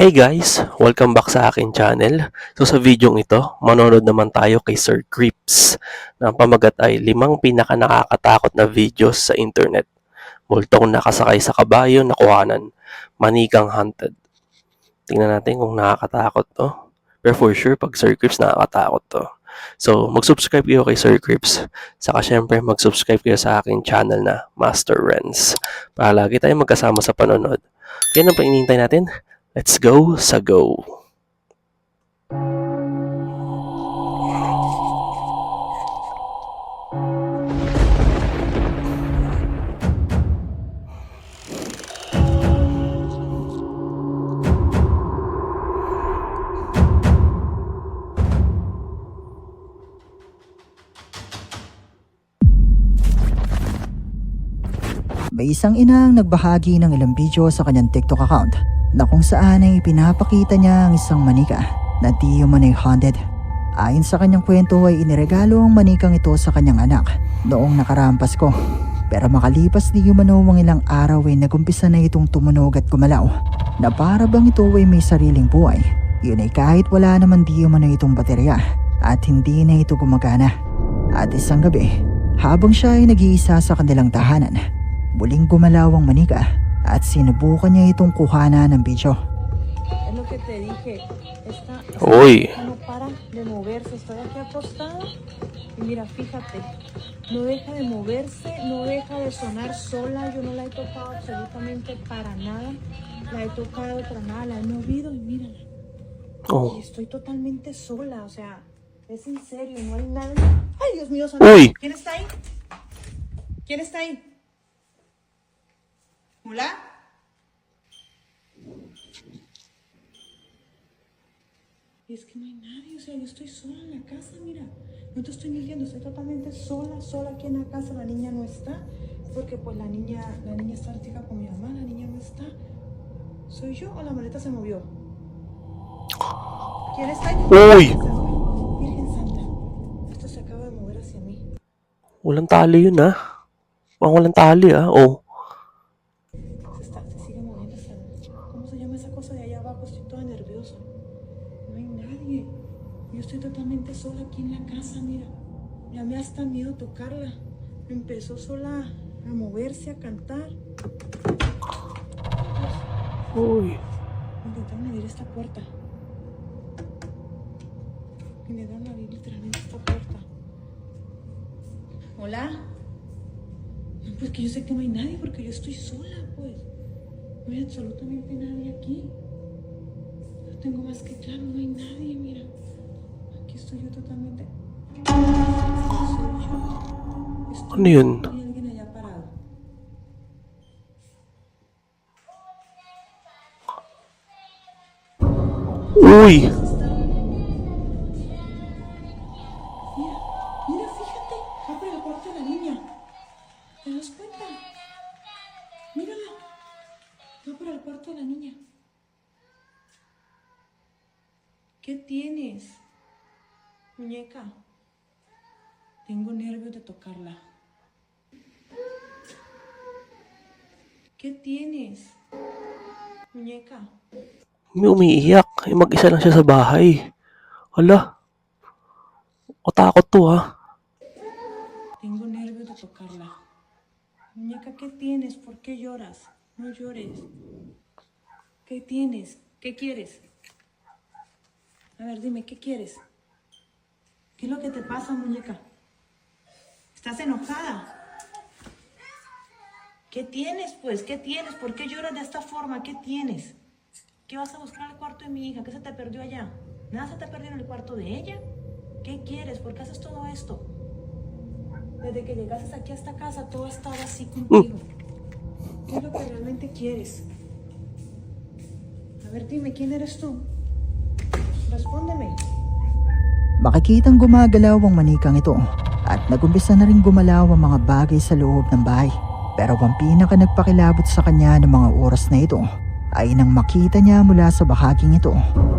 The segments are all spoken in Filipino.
Hey guys! Welcome back sa akin channel. So sa video ito, manonood naman tayo kay Sir Creeps na ang pamagat ay 5 pinaka nakakatakot na videos sa internet. Multong nakasakay sa kabayo na kuhanan, manikang hunted. Tingnan natin kung nakakatakot to. Pero for sure, pag Sir Creeps nakakatakot to. So mag-subscribe kayo kay Sir Creeps. Saka syempre mag-subscribe kayo sa akin channel na Master Renz. Para lagi tayo magkasama sa panonood. Kaya nang painintay natin, let's go sa go! May isang inang nagbahagi ng ilang video sa kanyang TikTok account na kung saan ay pinapakita niya ang isang manika na di umano'y haunted. Ayon sa kanyang kwento ay iniregalo ang manikang ito sa kanyang anak noong nakaraang Pasko. Pero makalipas di umano ang ilang araw ay nagumpisa na itong tumunog at gumalaw na para bang ito ay may sariling buhay. Yun ay kahit wala naman di umano itong baterya at hindi na ito gumagana. At isang gabi, habang siya ay nag-iisa sa kanilang tahanan, muling gumalaw ang manika at sinubukan niya itong kuhana ng video. Es lo que te dije, esta Uy! no para de moverse, estoy aquí acostada y mira, fíjate, no deja de moverse, no deja de sonar sola, yo no la he tocado absolutamente para nada, la he tocado para nada, la he movido y mírala, Oh. y estoy totalmente sola, o sea, es en serio, no hay nada. Ay, Dios mío, santo. Uy! ¿Quién está ahí? ¿Quién está ahí? ¿Hola? Y es que no hay nadie, o sea, yo estoy sola en la casa, mira. No te estoy mintiendo, estoy totalmente sola aquí en la casa, la niña no está. Porque pues la niña está ahorita con mi mamá, la niña no está. ¿Soy yo o la maleta se movió? ¿Quién está ahí? Uy! Virgen Santa, esto se acaba de mover hacia mí. Walang tali yun ah. Walang tali ah. Oh. Se sigue moviendo hacia mí. ¿Cómo se llama esa cosa de allá abajo? Estoy toda nerviosa. No hay nadie. Yo estoy totalmente sola aquí en la casa, mira. Ya me hasta miedo tocarla. Empezó sola a moverse, a cantar. Uy. Intentaron abrir esta puerta. Intentaron abrir literalmente esta puerta. ¿Hola? No, pues que yo sé que no hay nadie porque yo estoy sola, pues. No hay absolutamente nadie aquí. Yo tengo más que claro, no hay nadie, mira. Aquí estoy yo totalmente. Soy yo. Ano yun? Hay alguien allá parado. Uy! Mira, mira, fíjate. Va por el cuarto de la niña. ¿Te das cuenta? Mírala. Va por el cuarto de la niña. ¿Qué tienes, muñeca? Tengo nervios de tocarla. ¿Qué tienes, muñeca? May umiiyak. Eh, mag-isa lang siya sa bahay. Hala. Katakot to ah. Tengo nervios de tocarla. Muñeca, ¿qué tienes? ¿Por qué lloras? No llores. ¿Qué tienes? ¿Qué quieres? A ver, dime, ¿qué quieres? ¿Qué es lo que te pasa, muñeca? ¿Estás enojada? ¿Qué tienes, pues? ¿Qué tienes? ¿Por qué lloras de esta forma? ¿Qué tienes? ¿Qué vas a buscar en el cuarto de mi hija? ¿Qué se te perdió allá? ¿Nada se te perdió en el cuarto de ella? ¿Qué quieres? ¿Por qué haces todo esto? Desde que llegaste aquí a esta casa, todo ha estado así contigo. ¿Qué es lo que realmente quieres? A ver, dime, ¿quién eres tú? Respóndeme. Makikitang gumagalaw ang manikang ito at nagumpisa na rin gumalaw ang mga bagay sa loob ng bahay. Pero ang pinaka nagpakilabot sa kanya ng mga oras na ito ay nang makita niya mula sa bahaging ito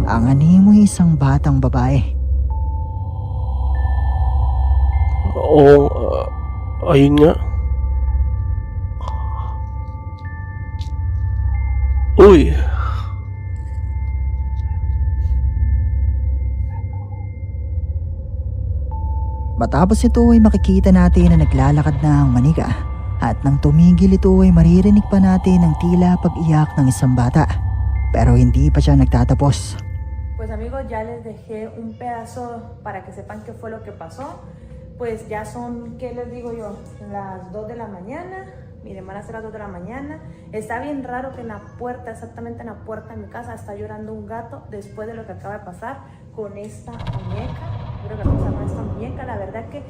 ang animoy isang batang babae. Oo. Ayun nga. Uy! Matapos ito ay makikita natin na naglalakad na ang manika at nang tumigil ito ay maririnig pa natin ang tila pag-iyak ng isang bata. Pero hindi pa siya nagtatapos. Pues amigos, ya les dejé un pedazo para que sepan qué fue lo que pasó. Pues ya son, ¿qué les digo yo? Las 2 de la mañana. Miren, van a ser las 2 de la mañana. Está bien raro que en la puerta, exactamente en la puerta de mi casa, está llorando un gato después de lo que acaba de pasar con esta muñeca. Creo que vamos a llamar esta muñeca. La verdad que,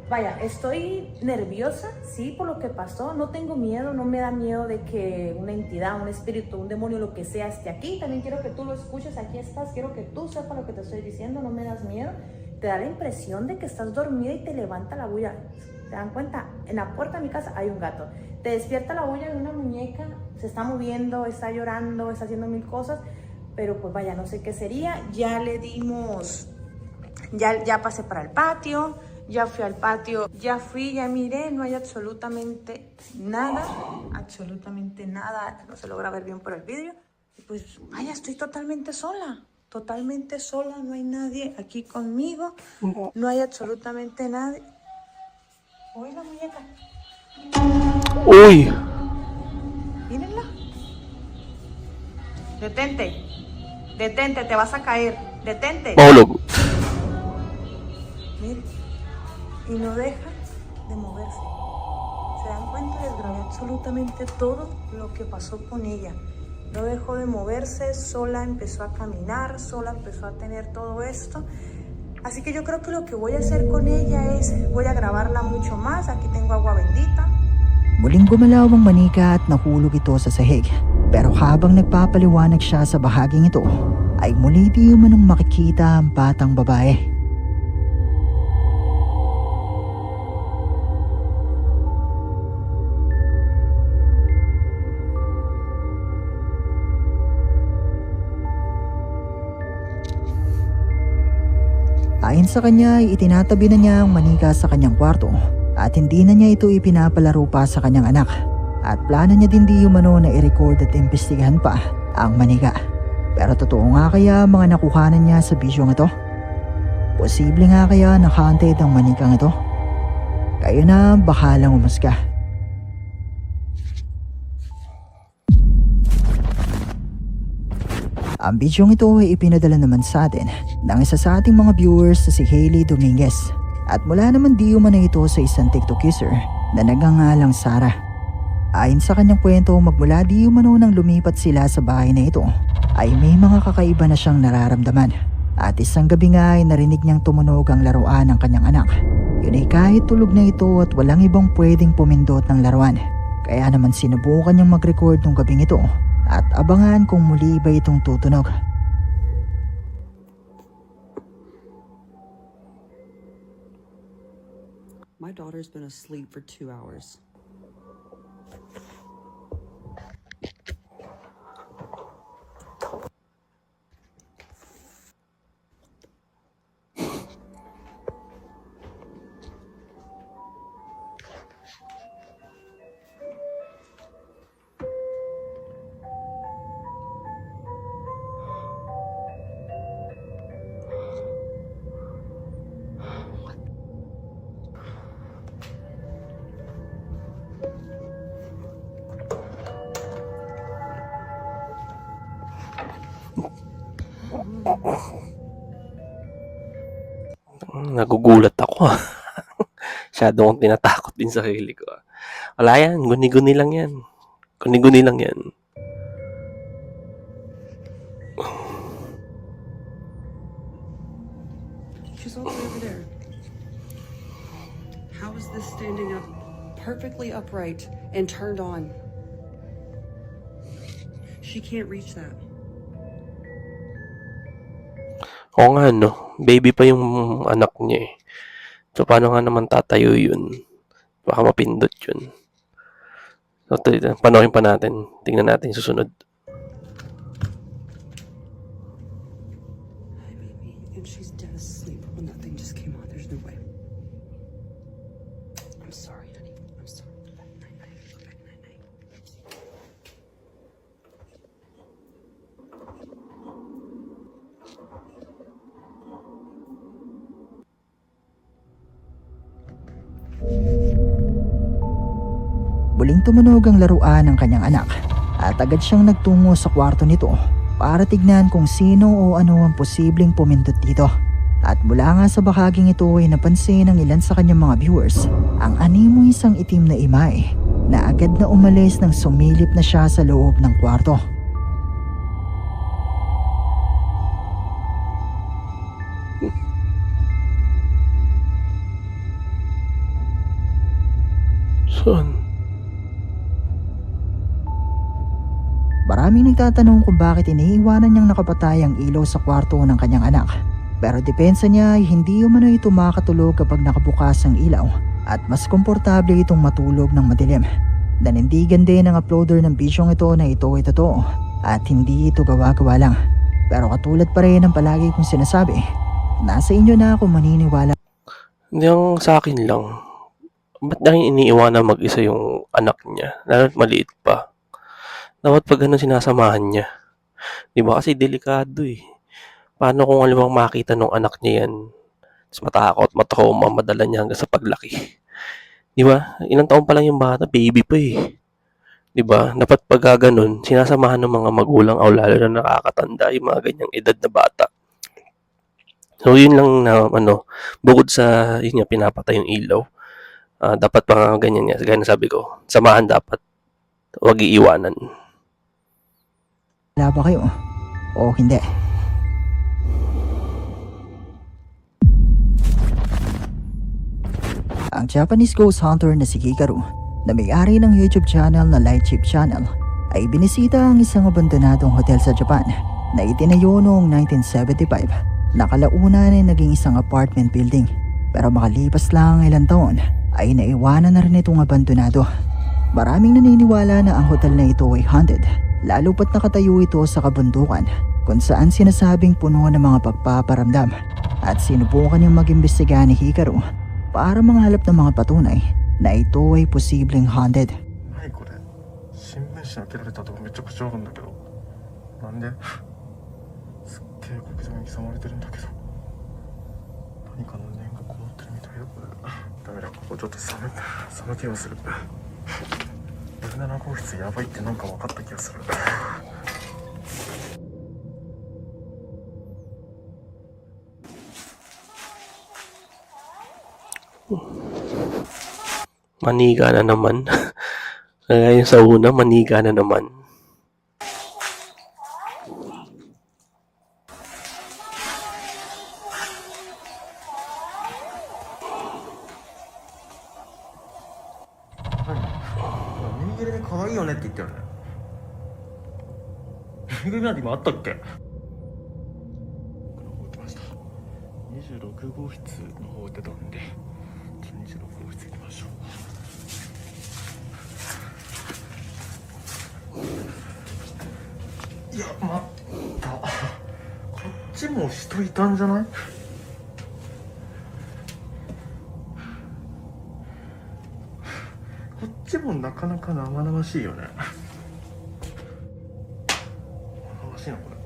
vaya, estoy nerviosa, sí, por lo que pasó. No tengo miedo, no me da miedo de que una entidad, un espíritu, un demonio, lo que sea, esté aquí. También quiero que tú lo escuches, aquí estás. Quiero que tú sepas lo que te estoy diciendo, no me das miedo. Te da la impresión de que estás dormida y te levanta la bulla. ¿Se dan cuenta? En la puerta de mi casa hay un gato. Te despierta la bulla de una muñeca, se está moviendo, está llorando, está haciendo mil cosas, pero pues vaya, no sé qué sería. Ya le dimos, ya pasé para el patio, ya fui al patio, ya miré, no hay absolutamente nada, no se logra ver bien por el vídeo. Y pues vaya, estoy totalmente sola, no hay nadie aquí conmigo, no hay absolutamente nadie. Uy, la muñeca. Uy! Mírenla. Detente, te vas a caer. Detente. Mahulog. Miren. Y no deja de moverse. ¿Se dan cuenta? Les grabé absolutamente todo lo que pasó con ella. No dejó de moverse, sola empezó a caminar, sola empezó a tener todo esto. Así que yo creo que lo que voy a hacer con ella es, voy a grabarla mucho más. Aquí tengo agua bendita. Muling gumalaw ang manika at nahulog ito sa sahig. Pero habang nagpapaliwanag siya sa bahaging ito, ay muli di umanong makikita ang batang babae. Ayon sa kanya ay itinatabi na niya ang manika sa kanyang kwarto at hindi na niya ito ipinapalaro pa sa kanyang anak. At plano niya din di umano na i-record at imbestigahan pa ang manika. Pero totoo nga kaya mga nakuhanan niya sa bisyong ito? Posible nga kaya na haunted ang manikang ito? Kayo na bahalang umusga. Ang bidyong ito ay ipinadala naman sa atin ng isa sa ating mga viewers na si Hailey Dominguez. At mula naman di umano ito sa isang TikTok user na nagngangalang Sarah. Ayon sa kanyang kwento, magmula di umano nang lumipat sila sa bahay na ito, ay may mga kakaiba na siyang nararamdaman. At isang gabi nga ay narinig niyang tumunog ang laruan ng kanyang anak. Yun ay kahit tulog na ito at walang ibang pwedeng pumindot ng laruan. Kaya naman sinubukan niyang mag-record nung gabing ito at abangan kung muli ba itong tutunog. My daughter's been asleep for 2 hours. Nagugulat ako. Masyado akong tinatakot din sa sarili ko. Wala yan, guni-guni lang yan. Guni-guni lang yan. She's all the way over there. How is this standing up perfectly upright and turned on? She can't reach that. Oo nga, no? Baby pa yung anak niya eh. So, paano nga naman tatayo yun? Baka mapindot yun. So, panoorin pa natin. Tingnan natin susunod. Hi, baby. And she's dead asleep when that thing just came on. There's no way. I'm sorry, honey. I'm sorry. Night, night. Okay, night, night. muling tumunog ang laruan ng kanyang anak at agad siyang nagtungo sa kwarto nito para tignan kung sino o ano ang posibleng pumindot dito. At mula nga sa bahaging ito ay napansin ng ilan sa kanyang mga viewers ang animo isang itim na imay na agad na umalis nang sumilip na siya sa loob ng kwarto. Saan? Maraming nagtatanong kung bakit iniiwanan niyang nakapatay ang ilaw sa kwarto ng kanyang anak. Pero depensa niya ay hindi umano ito makatulog kapag nakabukas ang ilaw at mas komportable itong matulog ng madilim. Nanindigan din ang uploader ng bidyong ito na ito ay totoo at hindi ito gawa-gawa lang. Pero katulad pa rin ang palagi kong sinasabi, nasa inyo na kung maniniwala. Hindi, ang sa akin lang, ba't niya iniiwanan mag-isa yung anak niya? Lalo't maliit pa. Dapat pag ganun sinasamahan niya. Di ba kasi delikado eh. Paano kung halimbawa makita nung anak niya yan, tapos matakot, matrauma, madala niya hanggang sa paglaki. Di ba? Ilang taon pa lang yung bata, baby pa eh. Di ba? Dapat pag ganun, sinasamahan ng mga magulang o lalo na nakakatanda yung mga ganyang edad na bata. So yun lang na bukod sa yun nga pinapatay yung ilaw. Dapat pa ganyan nga, gaya na sabi ko, samahan dapat, huwag iiwanan. Wala ba kayo? O hindi? Ang Japanese ghost hunter na si Hikaru na may-ari ng YouTube channel na Light Chip Channel ay binisita ang isang abandonadong hotel sa Japan na itinayo noong 1975 na kalaunan ay naging isang apartment building. Pero makalipas lang ilang taon ay naiwanan na rin itong abandonado. Maraming naniniwala na ang hotel na ito ay haunted, lalo pat nakatayo ito sa kabundukan kung saan sinasabing puno ng mga pagpaparamdam at sinubukan niyang mag-imbestiga ni Hikaru para manghalap ng mga patunay na ito ay posibleng haunted. 何これ新聞紙に開けられたとこめちゃくちゃあるんだけどなんですっげえ小刻みに刻まれてるんだけど何かの念がこもってるみたいだこれダメだここちょっと寒気がする17号室やばいってなんか分かった気がするManiga na naman. Ngayon sa una, maniga na naman.ぬいぐるみ可愛いよねって言ったよねぬいぐるみなんて今あったっけ僕の方行きました26号室の方出たんで26号室行きましょういや待ったこっちも人いたんじゃないこっちもなかなか生々しいよね生々しいなこれ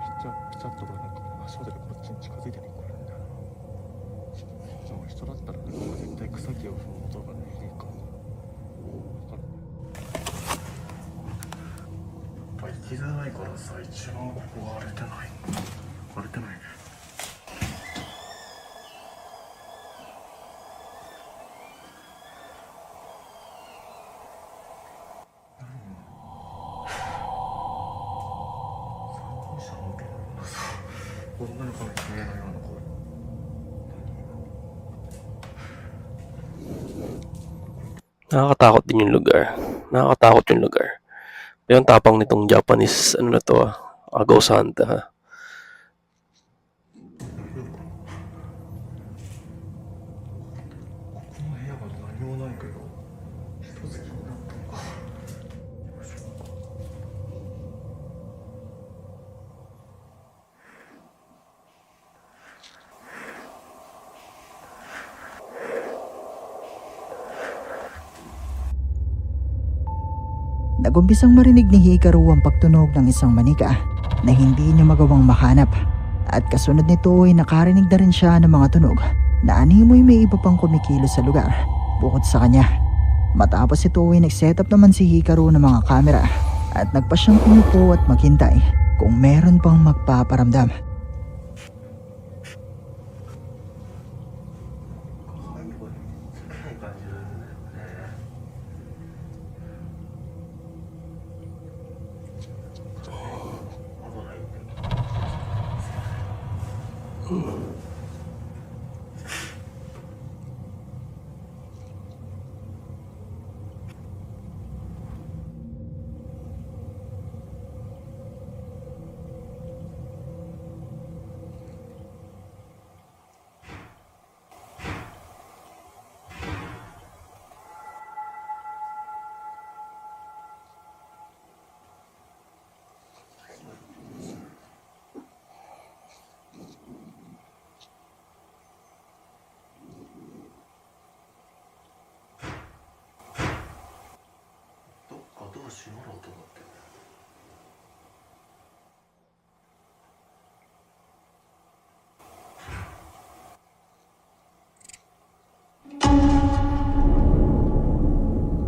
ピチャッとなんか足元でこっちに近づいてくるんだよなそう人だったらなんか絶対草木を踏む音がねいいかも分かるやっぱ行きづらいからさ一番ここ荒れてない荒れてないね女の子の悲鳴のような声 Nakakatakot din yung lugar. Nakakatakot yung lugar. Pero ang tapang nitong Japanese, ghost hunter ha. ここの部屋が何もないけど一つ気になったのか Nagumpisang marinig ni Hikaru ang pagtunog ng isang manika na hindi niya magawang mahanap. At kasunod nito ay nakarinig na rin siya ng mga tunog na animoy may iba pang kumikilos sa lugar bukod sa kanya. Matapos ito ay nag-setup naman si Hikaru ng mga kamera at nagpa siyang umupo at maghintay kung meron pang magpaparamdam.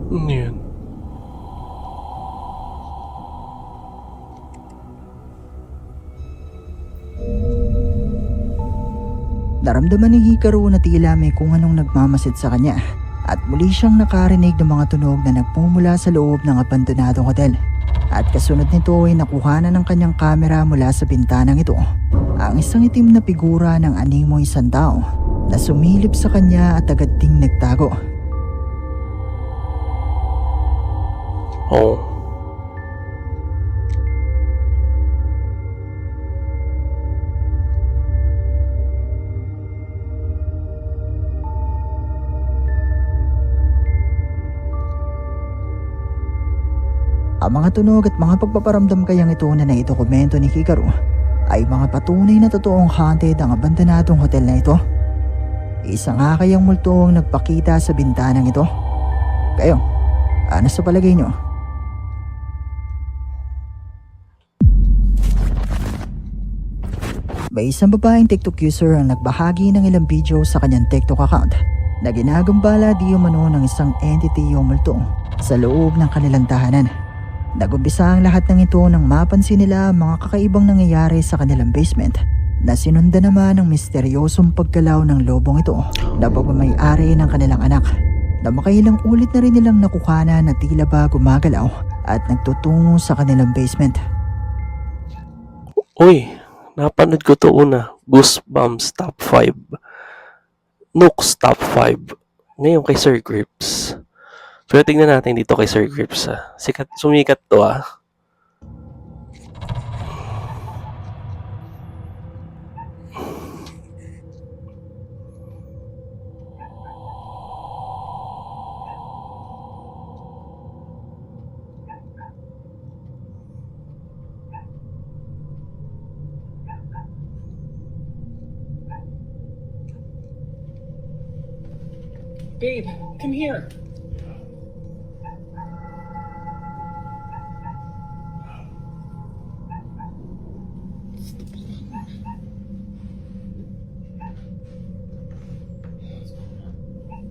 Ano yun? Naramdaman ni Hikaru na tila may kung anong nagmamasid sa kanya at muli siyang nakarinig ng mga tunog na nagmumula sa loob ng abandonadong hotel. At kasunod nito ay nakuha na ng kanyang kamera mula sa bintanang ito ang isang itim na figura ng animoy isang tao na sumilip sa kanya at agad ding nagtago. Oh. Ang mga tunog at mga pagpaparamdam kayang ito na naitokomento ni Hikaru ay mga patunay na totoong haunted ang abandonadong hotel na ito. Isa nga kayang multo ang nagpakita sa bintanang ito. Kayo, ano sa palagay nyo? May isang babaeng TikTok user ang nagbahagi ng ilang video sa kanyang TikTok account na ginagambala di umano ng isang entity o multo sa loob ng kanilang tahanan. Nagumpisa ang lahat ng ito nang mapansin nila ang mga kakaibang nangyayari sa kanilang basement na sinundan naman ng misteryosong paggalaw ng lobong ito na pagmamayari ng kanilang anak na makailang ulit na rin nilang nakuhana na tila ba gumagalaw at nagtutungo sa kanilang basement. Uy, napanood ko to una. Goosebumps Top 5. Nooks Top 5. Ngayon kay Sir Grips. Pero tingnan natin dito kay Sir Grips. Sumikat to ah. Babe, come here.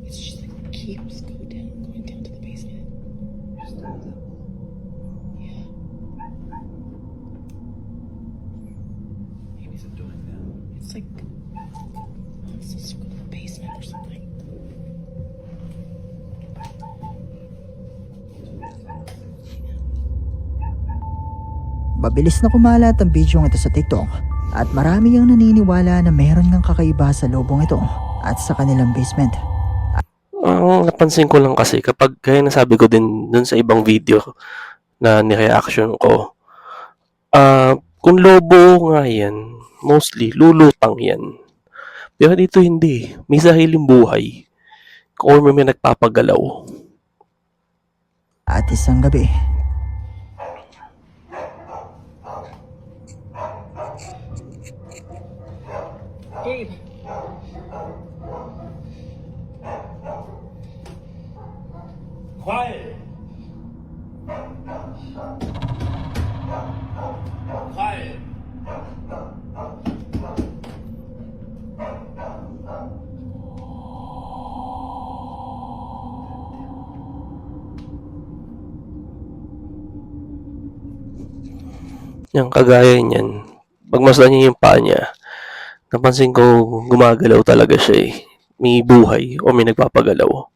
It's just like keeps going down to the basement. Yeah. Maybe it's doing that. It's like it's just go to the basement or something. Mabilis na kumalat ang video ito sa TikTok at marami ang naniniwala na meron ngang kakaiba sa lobong ito at sa kanilang basement. Ang napansin ko lang kasi kapag kaya nasabi ko din dun sa ibang video na ni-reaction ko, kung lobo nga yan, mostly lulutang yan. Pero dito hindi. May sariling buhay. Or may nagpapagalaw. At isang gabi, Babe. Quiet. Quiet. Yung kagaya niyan, pagmasdan niyo yung paa niya, napansin ko gumagalaw talaga siya eh. May buhay o may nagpapagalaw.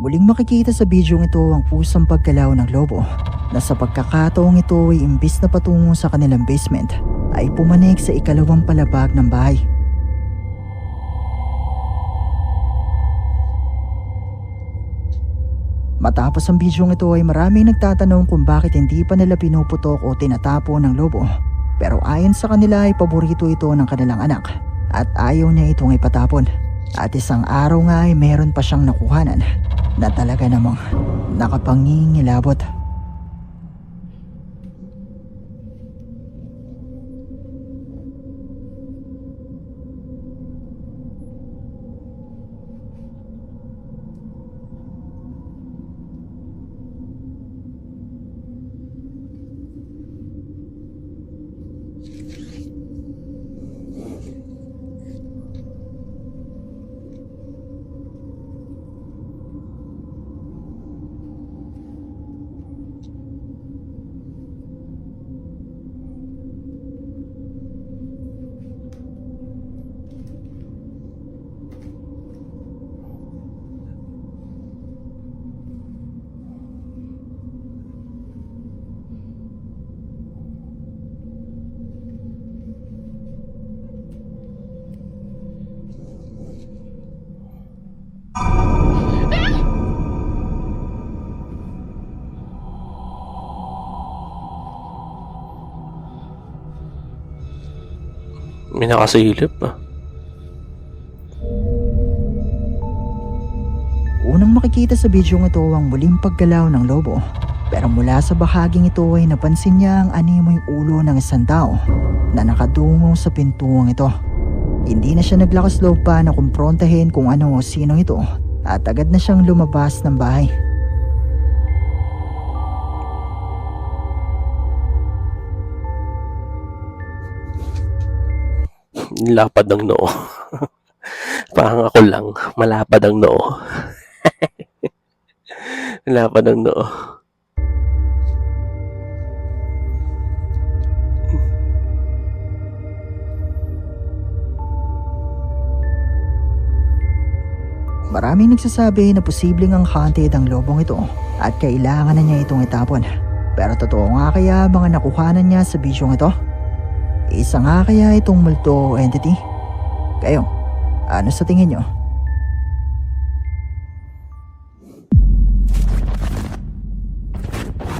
Muling makikita sa bidyong ito ang pusang pagkalaw ng lobo na sa pagkakataong ito ay imbis na patungo sa kanilang basement ay pumanik sa ikalawang palapag ng bahay. Matapos ang bidyong ito ay maraming nagtatanong kung bakit hindi pa nila pinuputok o tinatapo ng lobo. Pero ayon sa kanila ay paborito ito ng kanilang anak at ayaw niya itong ipatapon. At isang araw nga ay meron pa siyang nakuhanan na talaga namang nakapangingilabot. May nakasilip ah. Unang makikita sa bidyong ito ang muling paggalaw ng lobo. Pero mula sa bahaging ito ay napansin niya ang animoy ulo ng isang tao na nakadungo sa pintuang ito. Hindi na siya naglakas loob pa na kumprontahin kung ano o sino ito at agad na siyang lumabas ng bahay. Lapad ng noo. Parang ako lang, malapad ang noo. Lapad ang noo. Maraming nagsasabi na posibleng ang haunted ang lobong ito at kailangan na niya itong itapon. Pero totoo nga kaya mga nakuhanan niya sa bidyong ito? Isa nga kaya itong multo entity? Kayo, ano sa tingin nyo?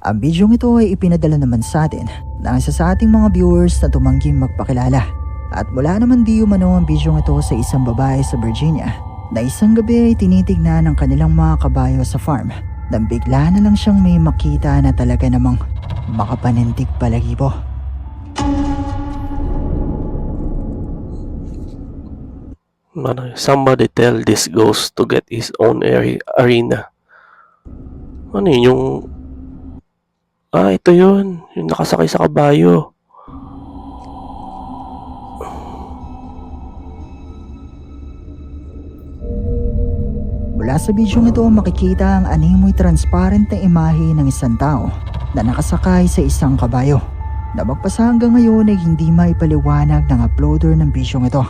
Ang bidyong ito ay ipinadala naman sa atin ng isa sa ating mga viewers na tumangging magpakilala. At mula naman di umano ang bidyong ito sa isang babae sa Virginia na isang gabi ay tinitignan ng kanilang mga kabayo sa farm nang bigla na lang siyang may makita na talaga namang makapanintig balahibo. Somebody tell this ghost to get his own arena. Ano yun? Yung... ito yun. Yung nakasakay sa kabayo. Mula sa bidyong ito makikita ang animoy transparent na imahe ng isang tao na nakasakay sa isang kabayo na magpasa hanggang ngayon ay hindi maipaliwanag ng uploader ng bidyong ito.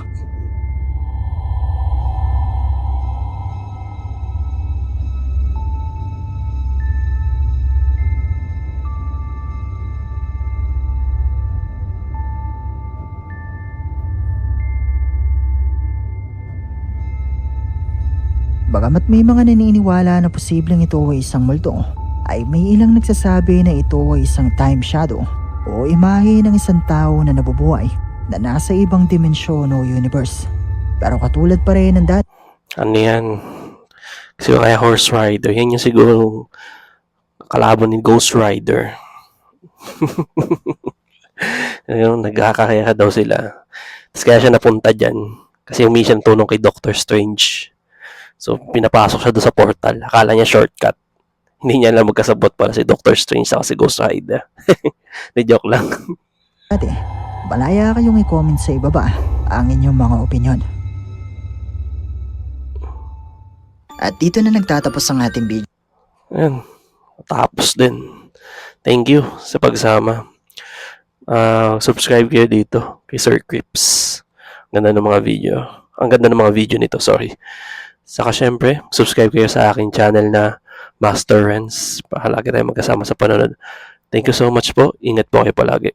Bagamat may mga naniniwala na posibleng ito ay isang multo, ay may ilang nagsasabi na ito ay isang time shadow o imahe ng isang tao na nabubuhay na nasa ibang dimensyon o universe. Pero katulad pa rin ng dati. Ano yan? Kasi kaya Horse Rider. Yan yung siguro kalaban ni Ghost Rider. Ayun, nagkakakaya daw sila. Tapos kaya siya napunta dyan. Kasi humingi siya ng tulong kay Doctor Strange. So, pinapasok siya doon sa portal. Akala niya shortcut. Hindi niya alam magkasabot pala si Doctor Strange sa si Ghost Rider. Di joke lang. Malaya kayong i-comment sa ibaba ang inyong mga opinion. At dito na nagtatapos ang ating video. Ayan. Tapos din. Thank you sa pagsama. Subscribe kayo dito kay Sir Crips. Ang ganda ng mga video. Ang ganda ng mga video nito, sorry. Saka syempre, subscribe kayo sa aking channel na Master Renz. Palagi tayo magkasama sa panonood. Thank you so much po. Ingat po kayo palagi.